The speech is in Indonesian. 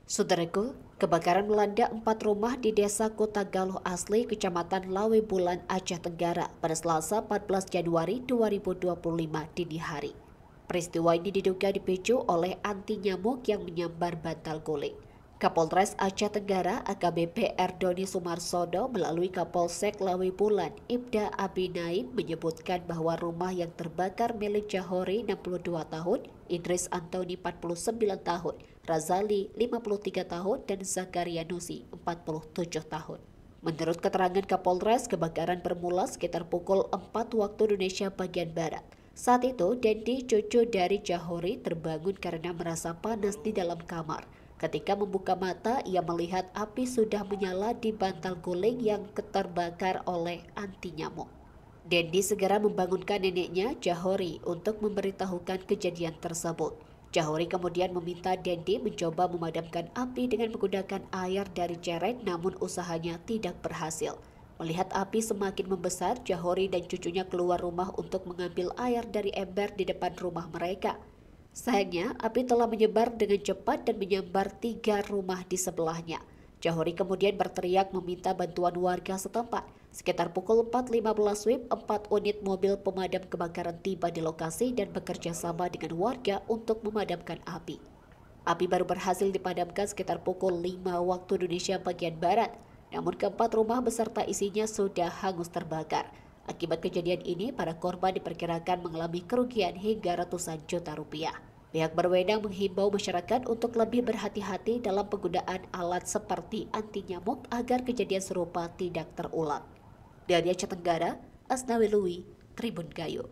Saudaraku, kebakaran melanda 4 rumah di desa Kota Galuh Asli, Kecamatan Lawe Bulan, Aceh Tenggara pada Selasa 14 Januari 2025 dini hari. Peristiwa ini diduga dipicu oleh anti nyamuk yang menyambar bantal guling. Kapolres Aceh Tenggara AKBP Erdoni Sumarsono melalui Kapolsek Lawe Bulan Ibda Abinaim menyebutkan bahwa rumah yang terbakar milik Jahori 62 tahun, Idris Antoni 49 tahun, Razali 53 tahun, dan Zakaria Nusi 47 tahun. Menurut keterangan Kapolres, kebakaran bermula sekitar pukul 4 waktu Indonesia bagian Barat. Saat itu, Dendi, cucu dari Jahori, terbangun karena merasa panas di dalam kamar. Ketika membuka mata, ia melihat api sudah menyala di bantal guling yang terbakar oleh anti nyamuk. Dendi segera membangunkan neneknya, Jahori, untuk memberitahukan kejadian tersebut. Jahori kemudian meminta Dendi mencoba memadamkan api dengan menggunakan air dari ceret, namun usahanya tidak berhasil. Melihat api semakin membesar, Jahori dan cucunya keluar rumah untuk mengambil air dari ember di depan rumah mereka. Sayangnya, api telah menyebar dengan cepat dan menyambar 3 rumah di sebelahnya. Jahori kemudian berteriak meminta bantuan warga setempat. Sekitar pukul 4.15 WIB, 4 unit mobil pemadam kebakaran tiba di lokasi dan bekerja sama dengan warga untuk memadamkan api. Api baru berhasil dipadamkan sekitar pukul 5 waktu Indonesia bagian Barat. Namun keempat rumah beserta isinya sudah hangus terbakar. Akibat kejadian ini, para korban diperkirakan mengalami kerugian hingga ratusan juta rupiah. Pihak berwenang menghimbau masyarakat untuk lebih berhati-hati dalam penggunaan alat seperti anti nyamuk agar kejadian serupa tidak terulang. Dari Aceh Tenggara, Asnawi Lui, Tribun Gayo.